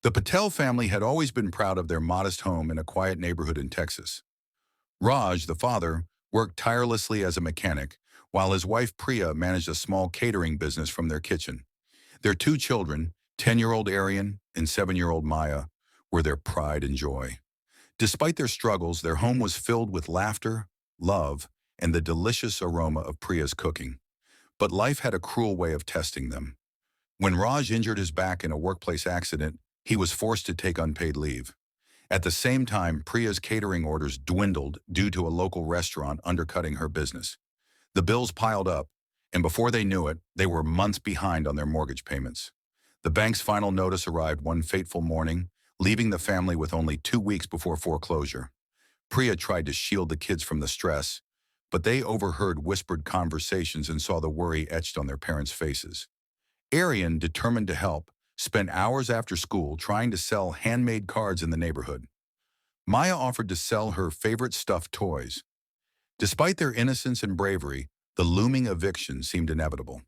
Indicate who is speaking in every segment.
Speaker 1: The Patel family had always been proud of their modest home in a quiet neighborhood in Texas. Raj, the father, worked tirelessly as a mechanic, while his wife Priya managed a small catering business from their kitchen. Their two children, 10-year-old Aryan and 7-year-old Maya, were their pride and joy. Despite their struggles, their home was filled with laughter, love, and the delicious aroma of Priya's cooking. But life had a cruel way of testing them. When Raj injured his back in a workplace accident, he was forced to take unpaid leave. At the same time, Priya's catering orders dwindled due to a local restaurant undercutting her business. The bills piled up, and before they knew it, they were months behind on their mortgage payments. The bank's final notice arrived one fateful morning, leaving the family with only 2 weeks before foreclosure. Priya tried to shield the kids from the stress, but they overheard whispered conversations and saw the worry etched on their parents' faces. Aryan, determined to help, spent hours after school trying to sell handmade cards in the neighborhood. Maya offered to sell her favorite stuffed toys. Despite their innocence and bravery, the looming eviction seemed inevitable.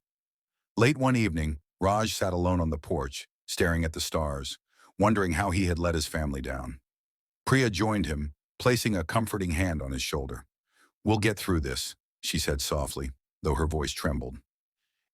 Speaker 1: Late one evening, Raj sat alone on the porch, staring at the stars, wondering how he had let his family down. Priya joined him, placing a comforting hand on his shoulder. "We'll get through this," she said softly, though her voice trembled.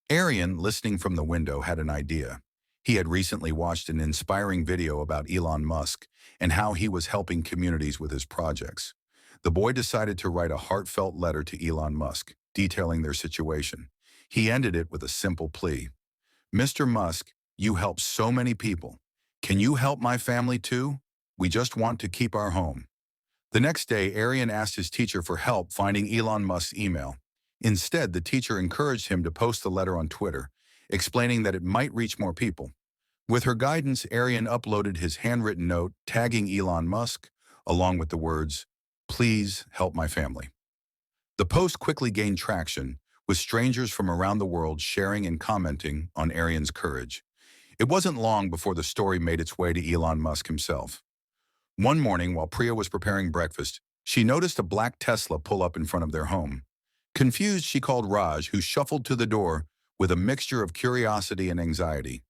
Speaker 1: Aryan, listening from the window, had an idea. He had recently watched an inspiring video about Elon Musk and how he was helping communities with his projects. The boy decided to write a heartfelt letter to Elon Musk, detailing their situation. He ended it with a simple plea. "Mr. Musk, you help so many people. Can you help my family too? We just want to keep our home." The next day, Aryan asked his teacher for help finding Elon Musk's email. Instead, the teacher encouraged him to post the letter on Twitter, explaining that it might reach more people. With her guidance, Aryan uploaded his handwritten note tagging Elon Musk, along with the words, "Please help my family." The post quickly gained traction, with strangers from around the world sharing and commenting on Aryan's courage. It wasn't long before the story made its way to Elon Musk himself. One morning, while Priya was preparing breakfast, she noticed a black Tesla pull up in front of their home. Confused, she called Raj, who shuffled to the door with a mixture of curiosity and anxiety.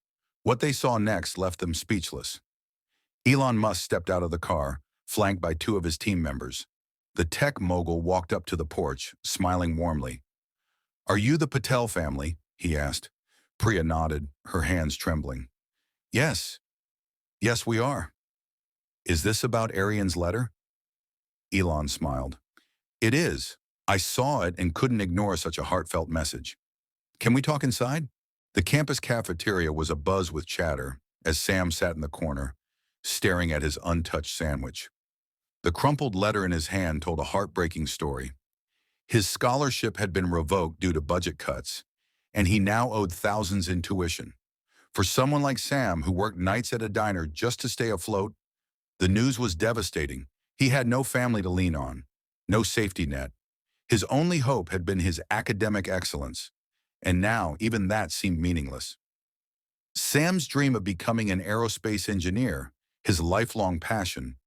Speaker 1: What they saw next left them speechless. Elon Musk stepped out of the car, flanked by two of his team members. The tech mogul walked up to the porch, smiling warmly. "Are you the Patel family?" he asked. Priya nodded, her hands trembling. Yes. Yes, we are." "Is this about Aryan's letter?" Elon smiled. "It is. I saw it and couldn't ignore such a heartfelt message. Can we talk inside?" The campus cafeteria was abuzz with chatter as Sam sat in the corner, staring at his untouched sandwich. The crumpled letter in his hand told a heartbreaking story. His scholarship had been revoked due to budget cuts, and he now owed thousands in tuition. For someone like Sam, who worked nights at a diner just to stay afloat, the news was devastating. He had no family to lean on, no safety net. His only hope had been his academic excellence, and now even that seemed meaningless. Sam's dream of becoming an aerospace engineer, his lifelong passion,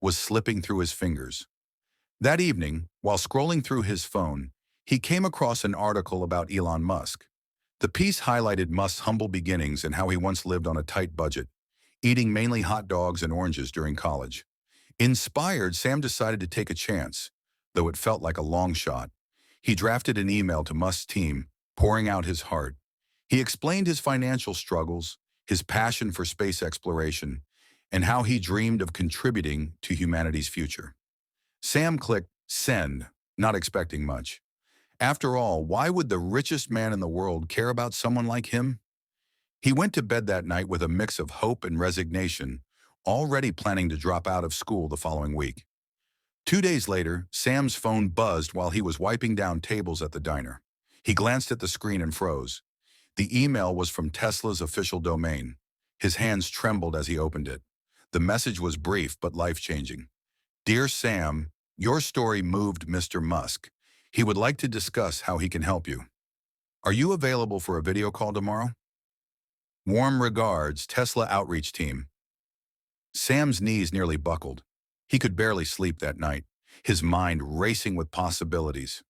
Speaker 1: was slipping through his fingers. That evening, while scrolling through his phone, he came across an article about Elon Musk. The piece highlighted Musk's humble beginnings and how he once lived on a tight budget, eating mainly hot dogs and oranges during college. Inspired, Sam decided to take a chance, though it felt like a long shot. He drafted an email to Musk's team, pouring out his heart. He explained his financial struggles, his passion for space exploration, and how he dreamed of contributing to humanity's future. Sam clicked send, not expecting much. After all, why would the richest man in the world care about someone like him? He went to bed that night with a mix of hope and resignation, already planning to drop out of school the following week. 2 days later, Sam's phone buzzed while he was wiping down tables at the diner. He glanced at the screen and froze. The email was from Tesla's official domain. His hands trembled as he opened it. The message was brief but life-changing. "Dear Sam, your story moved Mr. Musk. He would like to discuss how he can help you. Are you available for a video call tomorrow? Warm regards, Tesla Outreach Team." Sam's knees nearly buckled. He could barely sleep that night, his mind racing with possibilities.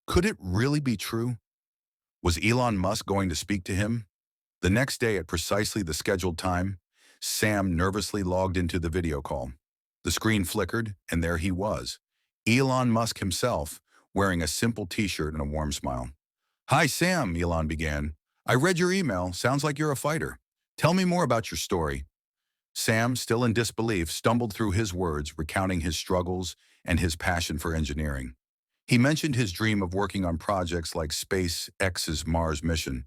Speaker 1: Could it really be true? Was Elon Musk going to speak to him? The next day at precisely the scheduled time, Sam nervously logged into the video call. The screen flickered, and there he was, Elon Musk himself, wearing a simple t-shirt and a warm smile. "Hi, Sam," Elon began. "I read your email. Sounds like you're a fighter. Tell me more about your story." Sam, still in disbelief, stumbled through his words, recounting his struggles and his passion for engineering. He mentioned his dream of working on projects like SpaceX's Mars mission,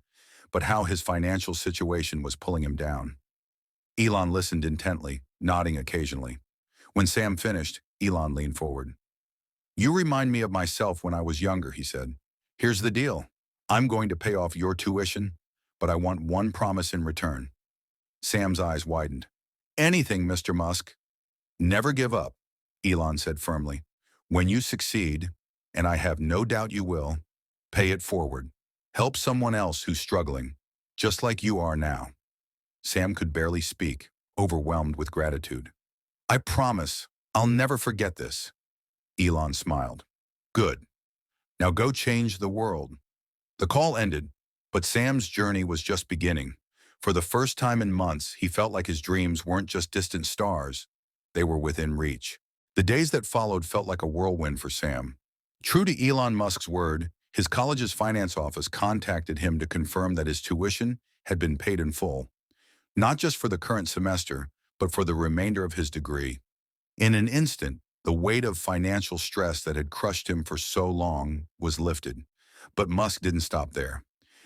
Speaker 1: but how his financial situation was pulling him down. Elon listened intently, nodding occasionally. When Sam finished, Elon leaned forward. "You remind me of myself when I was younger," he said. "Here's the deal. I'm going to pay off your tuition, but I want one promise in return." Sam's eyes widened. "Anything, Mr. Musk." "Never give up," Elon said firmly. "When you succeed, and I have no doubt you will, pay it forward. Help someone else who's struggling, just like you are now." Sam could barely speak, overwhelmed with gratitude. "I promise, I'll never forget this." Elon smiled. "Good. Now go change the world." The call ended, but Sam's journey was just beginning. For the first time in months, he felt like his dreams weren't just distant stars, they were within reach. The days that followed felt like a whirlwind for Sam. True to Elon Musk's word, his college's finance office contacted him to confirm that his tuition had been paid in full, not just for the current semester, but for the remainder of his degree. In an instant, the weight of financial stress that had crushed him for so long was lifted. But Musk didn't stop there.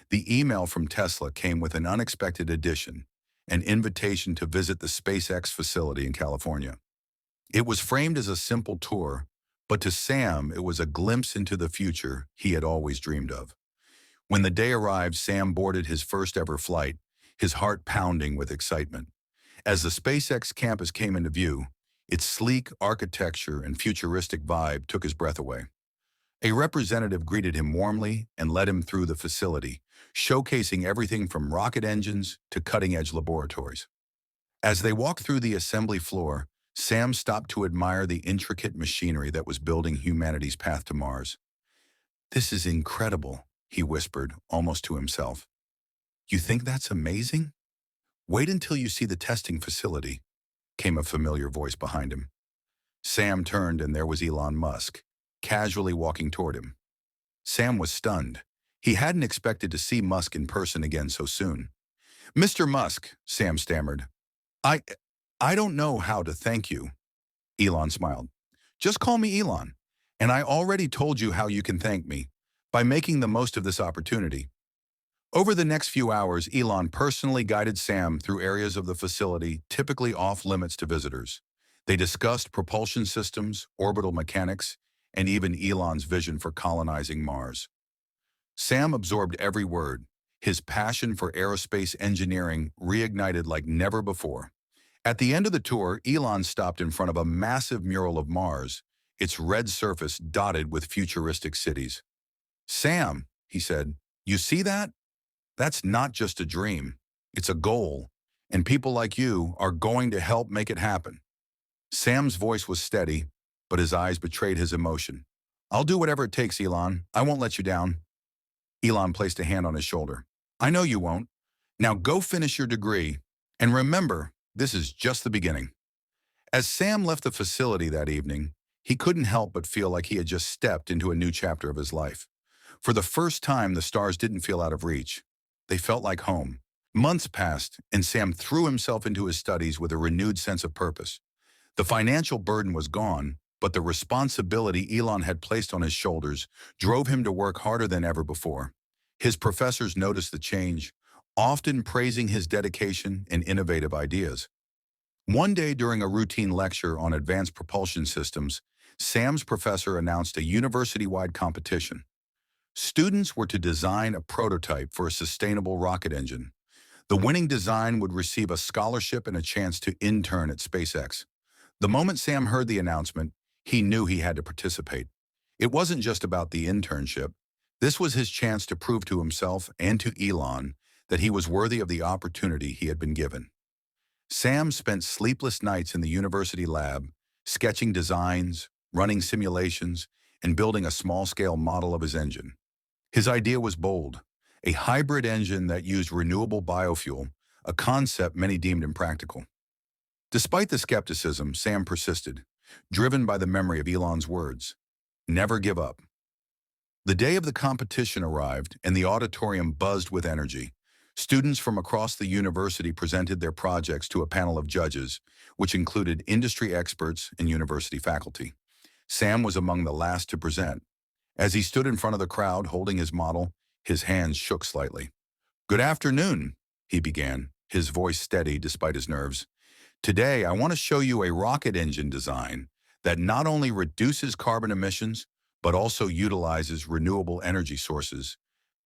Speaker 1: The email from Tesla came with an unexpected addition, an invitation to visit the SpaceX facility in California. It was framed as a simple tour, but to Sam, it was a glimpse into the future he had always dreamed of. When the day arrived, Sam boarded his first ever flight, his heart pounding with excitement. As the SpaceX campus came into view, its sleek architecture and futuristic vibe took his breath away. A representative greeted him warmly and led him through the facility, showcasing everything from rocket engines to cutting-edge laboratories. As they walked through the assembly floor, Sam stopped to admire the intricate machinery that was building humanity's path to Mars. "This is incredible," he whispered, almost to himself. "You think that's amazing? Wait until you see the testing facility," came a familiar voice behind him. Sam turned and there was Elon Musk, casually walking toward him. Sam was stunned. He hadn't expected to see Musk in person again so soon. "Mr. Musk," Sam stammered. I, I don't know how to thank you." Elon smiled. "Just call me Elon, and I already told you how you can thank me, by making the most of this opportunity." Over the next few hours, Elon personally guided Sam through areas of the facility typically off-limits to visitors. They discussed propulsion systems, orbital mechanics, and even Elon's vision for colonizing Mars. Sam absorbed every word, his passion for aerospace engineering reignited like never before. At the end of the tour, Elon stopped in front of a massive mural of Mars, its red surface dotted with futuristic cities. "Sam," he said, "you see that? That's not just a dream. It's a goal, and people like you are going to help make it happen." Sam's voice was steady, but his eyes betrayed his emotion. "I'll do whatever it takes, Elon. I won't let you down." Elon placed a hand on his shoulder. "I know you won't. Now go finish your degree, and remember, this is just the beginning." As Sam left the facility that evening, he couldn't help but feel like he had just stepped into a new chapter of his life. For the first time, the stars didn't feel out of reach. They felt like home. Months passed, and Sam threw himself into his studies with a renewed sense of purpose. The financial burden was gone, but the responsibility Elon had placed on his shoulders drove him to work harder than ever before. His professors noticed the change, often praising his dedication and innovative ideas. One day during a routine lecture on advanced propulsion systems, Sam's professor announced a university-wide competition. Students were to design a prototype for a sustainable rocket engine. The winning design would receive a scholarship and a chance to intern at SpaceX. The moment Sam heard the announcement, he knew he had to participate. It wasn't just about the internship. This was his chance to prove to himself and to Elon that he was worthy of the opportunity he had been given. Sam spent sleepless nights in the university lab, sketching designs, running simulations, and building a small-scale model of his engine. His idea was bold, a hybrid engine that used renewable biofuel, a concept many deemed impractical. Despite the skepticism, Sam persisted, driven by the memory of Elon's words, "Never give up." The day of the competition arrived, and the auditorium buzzed with energy. Students from across the university presented their projects to a panel of judges, which included industry experts and university faculty. Sam was among the last to present. As he stood in front of the crowd holding his model, his hands shook slightly. "Good afternoon," he began, his voice steady despite his nerves. "Today, I want to show you a rocket engine design that not only reduces carbon emissions, but also utilizes renewable energy sources,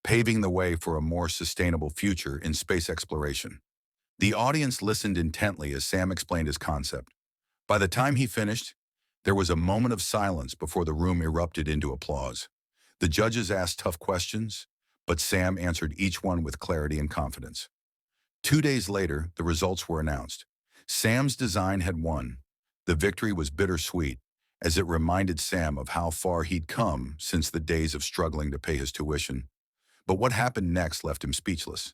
Speaker 1: paving the way for a more sustainable future in space exploration." The audience listened intently as Sam explained his concept. By the time he finished, there was a moment of silence before the room erupted into applause. The judges asked tough questions, but Sam answered each one with clarity and confidence. 2 days later, the results were announced. Sam's design had won. The victory was bittersweet, as it reminded Sam of how far he'd come since the days of struggling to pay his tuition. But what happened next left him speechless.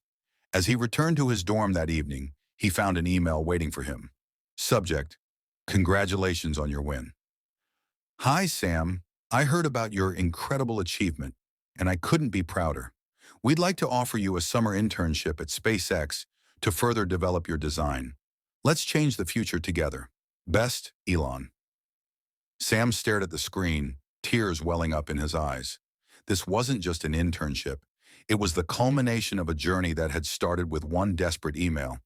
Speaker 1: As he returned to his dorm that evening, he found an email waiting for him. Subject: "Congratulations on your win. Hi, Sam. I heard about your incredible achievement, and I couldn't be prouder. We'd like to offer you a summer internship at SpaceX to further develop your design. Let's change the future together. Best, Elon." Sam stared at the screen, tears welling up in his eyes. This wasn't just an internship. It was the culmination of a journey that had started with one desperate email.